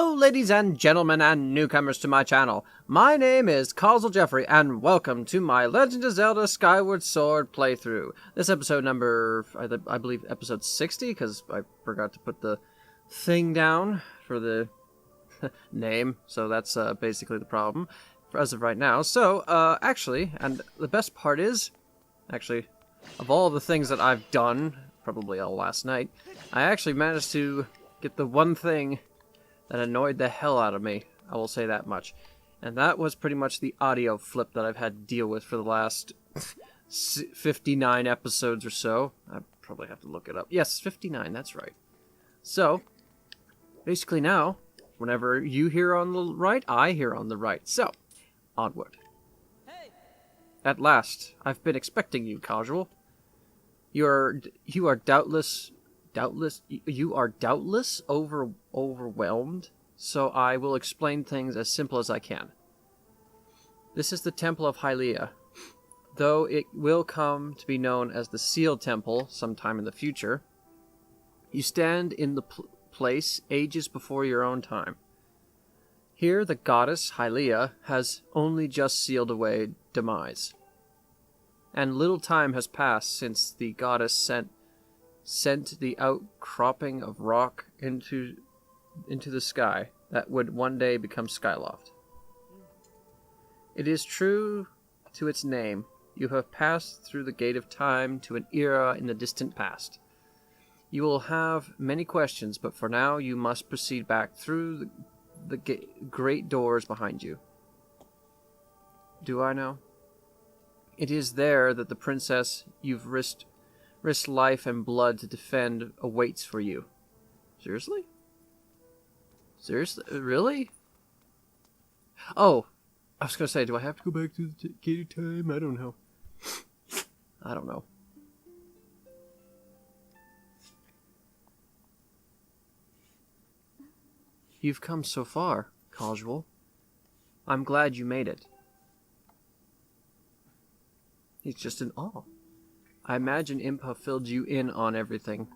Hello, ladies and gentlemen, and newcomers to my channel. My name is CausalJeffrey, and welcome to my Legend of Zelda Skyward Sword playthrough. This episode number, I believe, episode 60, because I forgot to put the thing down for the name, so that's basically the problem as of right now. So, actually, and the best part is, actually, of all the things that I've done, probably all last night, I actually managed to get the one thing that annoyed the hell out of me. I will say that much. And that was pretty much the audio flip that I've had to deal with for the last 59 episodes or so. I probably have to look it up. Yes, 59, that's right. So, basically now, whenever you hear on the right, I hear on the right. So, onward. At last, I've been expecting you, Casual. You are doubtless overwhelmed, so I will explain things as simple as I can. This is the Temple of Hylia, though it will come to be known as the Seal Temple sometime in the future. You stand in the place ages before your own time. Here the goddess Hylia has only just sealed away demise, and little time has passed since the goddess sent the outcropping of rock into the sky that would one day become Skyloft. It is true to its name. You have passed through the gate of time to an era in the distant past. You will have many questions, but for now you must proceed back through the great doors behind you. Do I know? It is there that the princess you've risked life and blood to defend awaits for you. Seriously? Seriously? Really? Oh, I was going to say, do I have to go back to the gate of time? I don't know. I don't know. You've come so far, Casual. I'm glad you made it. He's just in awe. I imagine Impa filled you in on everything.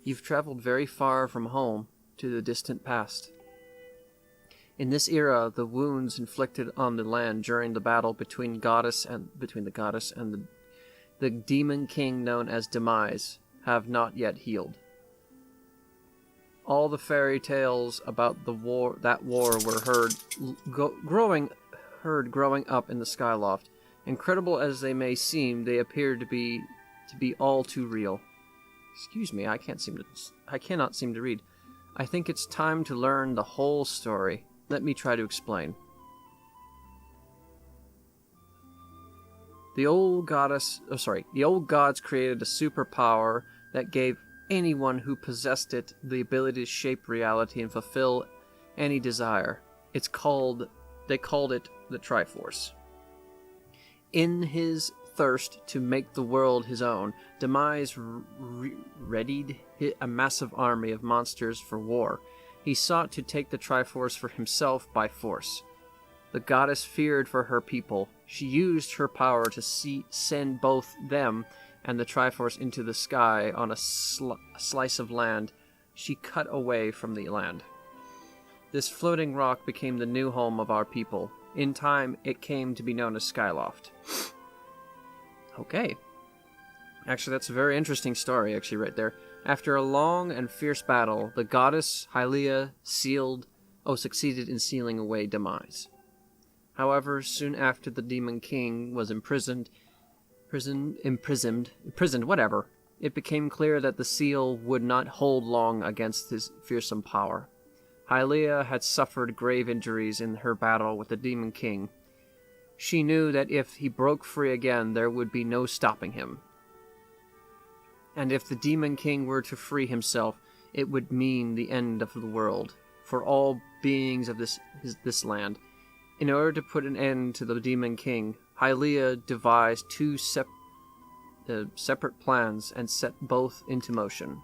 You've traveled very far from home to the distant past. In this era, the wounds inflicted on the land during the battle between the goddess and the demon king known as Demise have not yet healed. All the fairy tales about that war were heard growing up in the Skyloft. Incredible as they may seem, they appear to be all too real. Excuse me, I cannot seem to read. I think it's time to learn the whole story. Let me try to explain. The old gods created a superpower that gave anyone who possessed it the ability to shape reality and fulfill any desire. They called it the TRIFORCE. In his thirst to make the world his own, Demise readied a massive army of monsters for war. He sought to take the Triforce for himself by force. The goddess feared for her people. She used her power to send both them and the Triforce into the sky on a slice of land she cut away from the land. This floating rock became the new home of our people. In time, it came to be known as Skyloft. Okay. Actually, that's a very interesting story, actually, right there. After a long and fierce battle, the goddess Hylia succeeded in sealing away Demise. However, soon after the Demon King was imprisoned, whatever, it became clear that the seal would not hold long against his fearsome power. Hylia had suffered grave injuries in her battle with the Demon King. She knew that if he broke free again, there would be no stopping him. And if the Demon King were to free himself, it would mean the end of the world for all beings of this land. In order to put an end to the Demon King, Hylia devised two separate plans and set both into motion.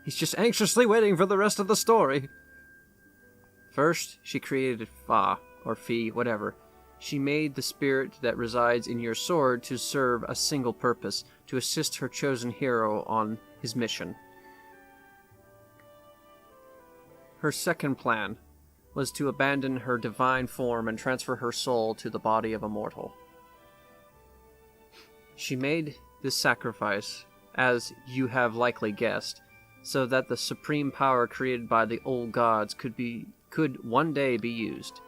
He's just anxiously waiting for the rest of the story. First, she created Fa, or Fi, whatever. She made the spirit that resides in your sword to serve a single purpose, to assist her chosen hero on his mission. Her second plan was to abandon her divine form and transfer her soul to the body of a mortal. She made this sacrifice, as you have likely guessed, so that the supreme power created by the old gods could one day be used.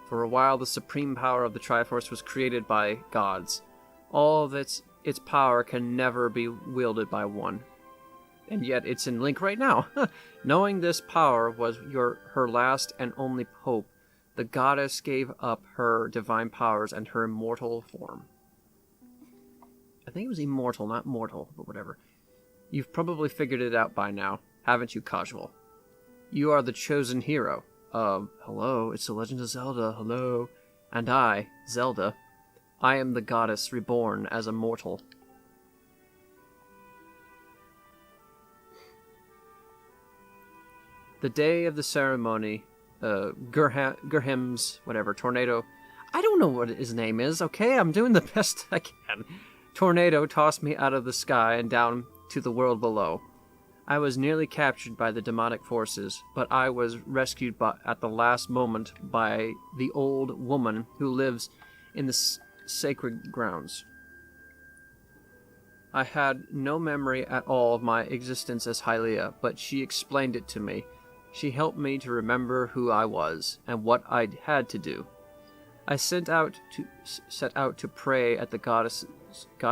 For a while, the supreme power of the Triforce was created by gods. All of its power can never be wielded by one. And yet it's in Link right now. Knowing this power was her last and only hope, the goddess gave up her divine powers and her immortal form. I think it was immortal, not mortal, but whatever. You've probably figured it out by now, haven't you, Casual? You are the chosen hero. Hello, it's The Legend of Zelda, hello. And I, Zelda, I am the goddess reborn as a mortal. The day of the ceremony, Gurhim's, Tornado. I don't know what his name is, okay? I'm doing the best I can. Tornado tossed me out of the sky and down to the world below. I was nearly captured by the demonic forces, but I was rescued at the last moment by the old woman who lives in the sacred grounds. I had no memory at all of my existence as Hylia, but she explained it to me. She helped me to remember who I was and what I had to do. I set out to pray at the goddess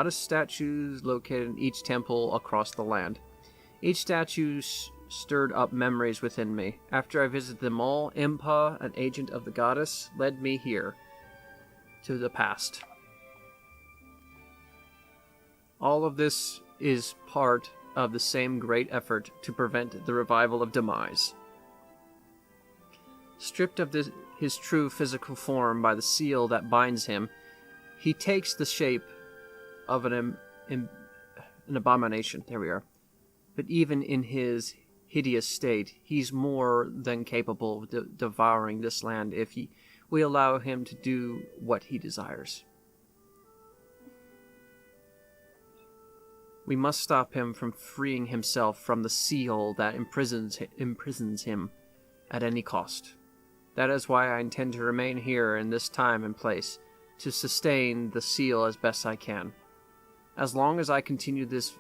statues located in each temple across the land. Each statue stirred up memories within me. After I visited them all, Impa, an agent of the goddess, led me here, to the past. All of this is part of the same great effort to prevent the revival of Demise. Stripped of his true physical form by the seal that binds him, he takes the shape of an abomination. There we are. But even in his hideous state, he's more than capable of devouring this land if we allow him to do what he desires. We must stop him from freeing himself from the seal that imprisons him at any cost. That is why I intend to remain here in this time and place, to sustain the seal as best I can. As long as I continue this...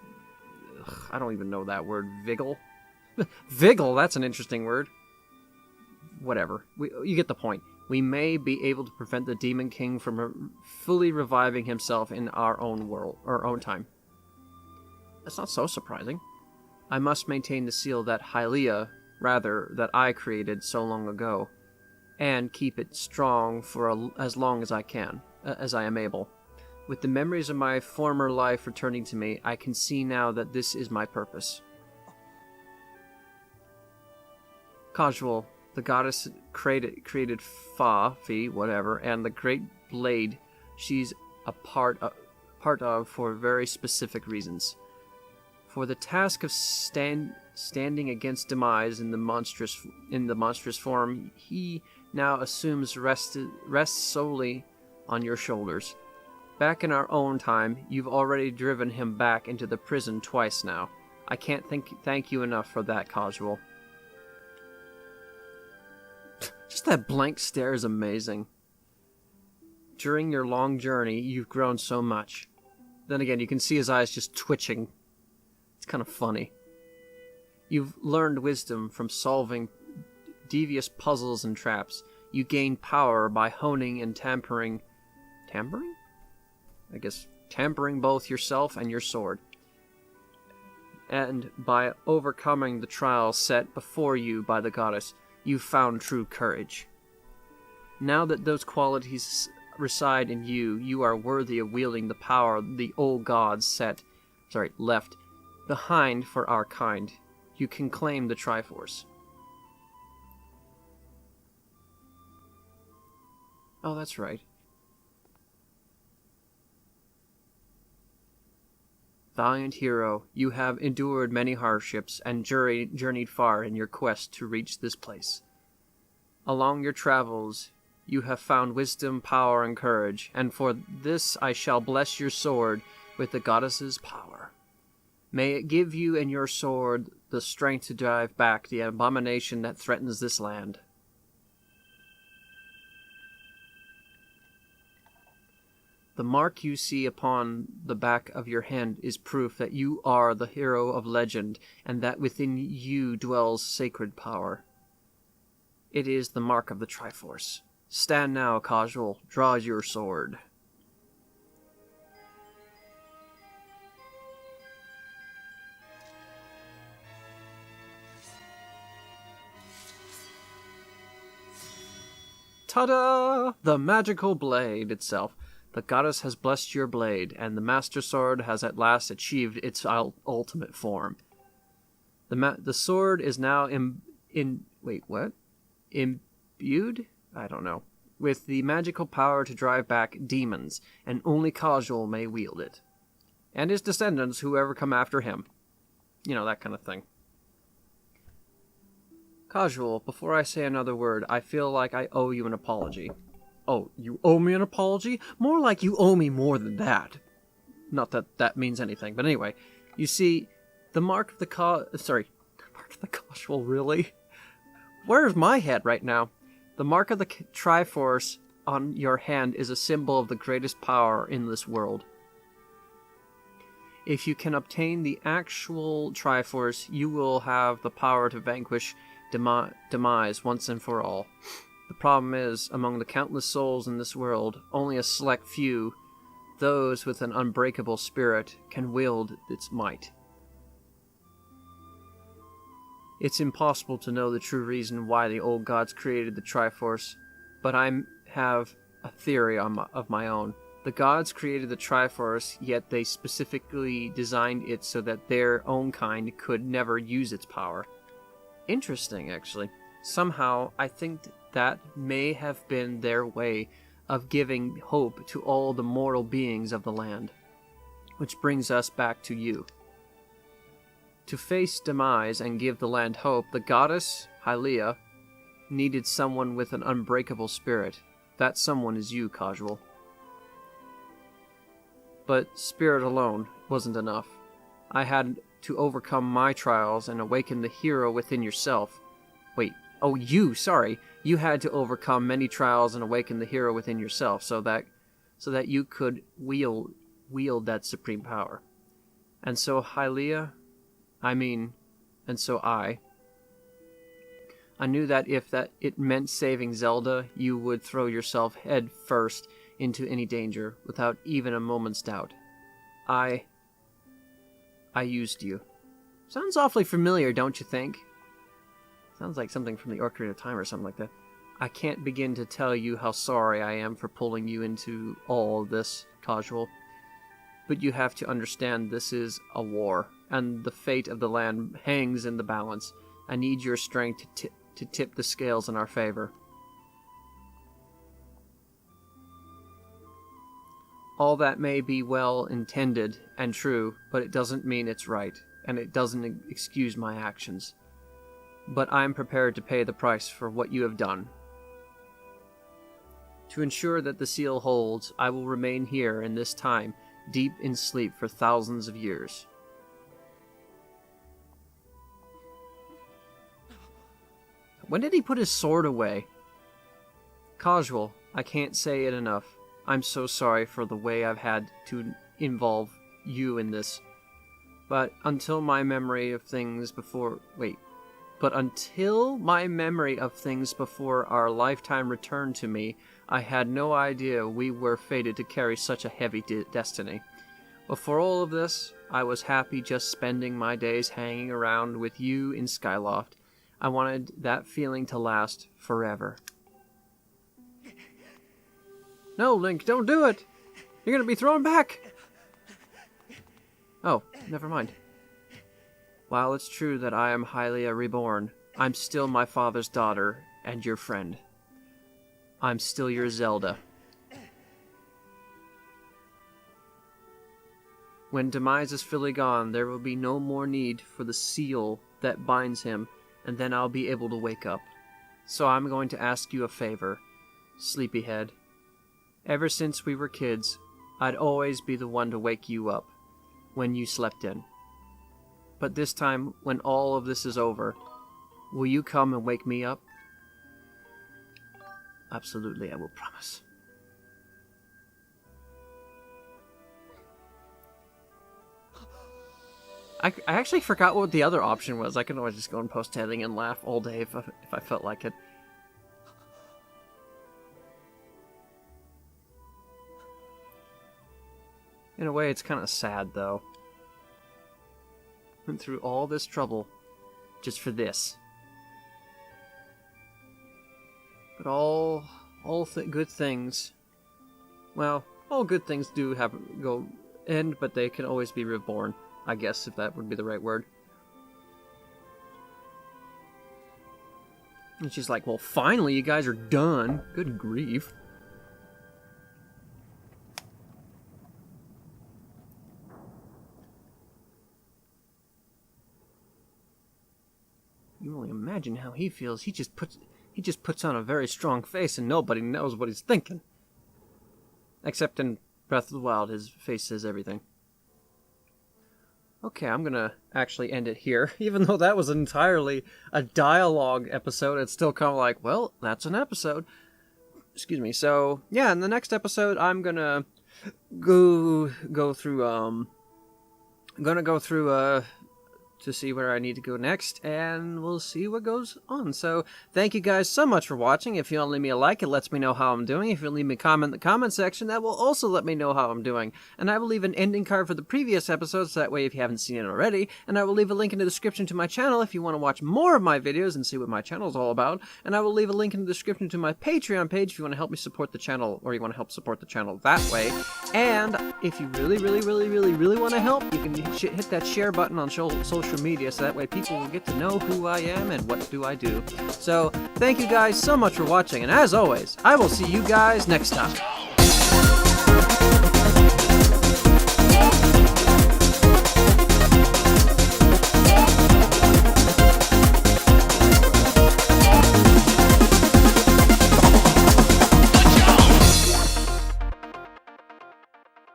I don't even know that word. Vigil? Vigil, that's an interesting word. Whatever. You get the point. We may be able to prevent the Demon King from fully reviving himself in our own world, our own time. That's not so surprising. I must maintain the seal that that I created so long ago, and keep it strong for as long as I can, as I am able. With the memories of my former life returning to me, I can see now that this is my purpose. Casual, the goddess created Fi, whatever, and the great blade she's a part of for very specific reasons. For the task of standing against Demise in the monstrous form, he now assumes rests solely on your shoulders. Back in our own time, you've already driven him back into the prison twice now. I can't thank you enough for that, Casual. Just that blank stare is amazing. During your long journey, you've grown so much. Then again, you can see his eyes just twitching. It's kind of funny. You've learned wisdom from solving devious puzzles and traps. You gain power by honing and tampering both yourself and your sword. And by overcoming the trials set before you by the goddess, you've found true courage. Now that those qualities reside in you, you are worthy of wielding the power the old gods left behind for our kind. You can claim the Triforce. Oh, that's right. Valiant hero, you have endured many hardships and journeyed far in your quest to reach this place. Along your travels, You have found wisdom, power, and courage, and for this I shall bless your sword with the goddess's power. May it give you and your sword the strength to drive back the abomination that threatens this land. The mark you see upon the back of your hand is proof that you are the hero of legend, and that within you dwells sacred power. It is the mark of the TRIFORCE. Stand now, Casual. Draw your sword. Ta-da! The magical blade itself. The goddess has blessed your blade, and the Master Sword has at last achieved its ultimate form. The sword is now imbued? I don't know. With the magical power to drive back demons, and only Casual may wield it. And his descendants, whoever come after him. You know, that kind of thing. Casual, before I say another word, I feel like I owe you an apology. Oh, you owe me an apology? More like you owe me more than that. Not that that means anything, but anyway. You see, the mark of the Casual, really? Where's my head right now? The mark of the TRIFORCE on your hand is a symbol of the greatest power in this world. If you can obtain the actual TRIFORCE, you will have the power to vanquish demise once and for all. The problem is, among the countless souls in this world, only a select few, those with an unbreakable spirit, can wield its might. It's impossible to know the true reason why the old gods created the TRIFORCE, but I have a theory of my own. The gods created the TRIFORCE, yet they specifically designed it so that their own kind could never use its power. Interesting, actually. Somehow, I think that may have been their way of giving hope to all the mortal beings of the land. Which brings us back to you. To face demise and give the land hope, the goddess, Hylia, needed someone with an unbreakable spirit. That someone is you, Casual. But spirit alone wasn't enough. I had to overcome my trials and awaken the hero within yourself. You had to overcome many trials and awaken the hero within yourself so that you could wield that supreme power. And so Hylia, and so I knew that if it meant saving Zelda, you would throw yourself head first into any danger without even a moment's doubt. I used you. Sounds awfully familiar, don't you think? Sounds like something from the Ocarina of Time or something like that. I can't begin to tell you how sorry I am for pulling you into all this, Casual. But you have to understand this is a war, and the fate of the land hangs in the balance. I need your strength to tip the scales in our favor. All that may be well intended and true, but it doesn't mean it's right, and it doesn't excuse my actions. But I'm prepared to pay the price for what you have done. To ensure that the seal holds, I will remain here in this time, deep in sleep for thousands of years. When did he put his sword away? Casual, I can't say it enough. I'm so sorry for the way I've had to involve you in this. But until my memory of things before our lifetime returned to me, I had no idea we were fated to carry such a heavy destiny. But for all of this, I was happy just spending my days hanging around with you in Skyloft. I wanted that feeling to last forever. No, Link, don't do it! You're gonna be thrown back! Oh, never mind. While it's true that I am Hylia reborn, I'm still my father's daughter and your friend. I'm still your Zelda. When Demise is fully gone, there will be no more need for the seal that binds him, and then I'll be able to wake up. So I'm going to ask you a favor. sleepyhead. Ever since we were kids, I'd always be the one to wake you up when you slept in. But this time, when all of this is over, will you come and wake me up? Absolutely, I will promise. I actually forgot what the other option was. I could always just go and post-editing and laugh all day if I felt like it. In a way, it's kind of sad, though. Went through all this trouble just for this. But all good things, well, all good things do end, but they can always be reborn, I guess, if that would be the right word. And she's like, well, finally, you guys are done. Good grief. You only imagine how he feels. He just puts on a very strong face and nobody knows what he's thinking. Except in Breath of the Wild, his face says everything. Okay, I'm gonna actually end it here. Even though that was entirely a dialogue episode, it's still kind of like, well, that's an episode. Excuse me. So, yeah, in the next episode, I'm gonna go through, to see where I need to go next, and we'll see what goes on. So, thank you guys so much for watching. If you want to leave me a like, it lets me know how I'm doing. If you leave me a comment in the comment section, that will also let me know how I'm doing. And I will leave an ending card for the previous episodes, so that way if you haven't seen it already. And I will leave a link in the description to my channel if you want to watch more of my videos and see what my channel is all about. And I will leave a link in the description to my Patreon page if you want to help me support the channel, or you want to help support the channel that way. And if you really want to help, you can hit that share button on social media, so that way people will get to know who I am and what do I do. So, thank you guys so much for watching, and as always, I will see you guys next time.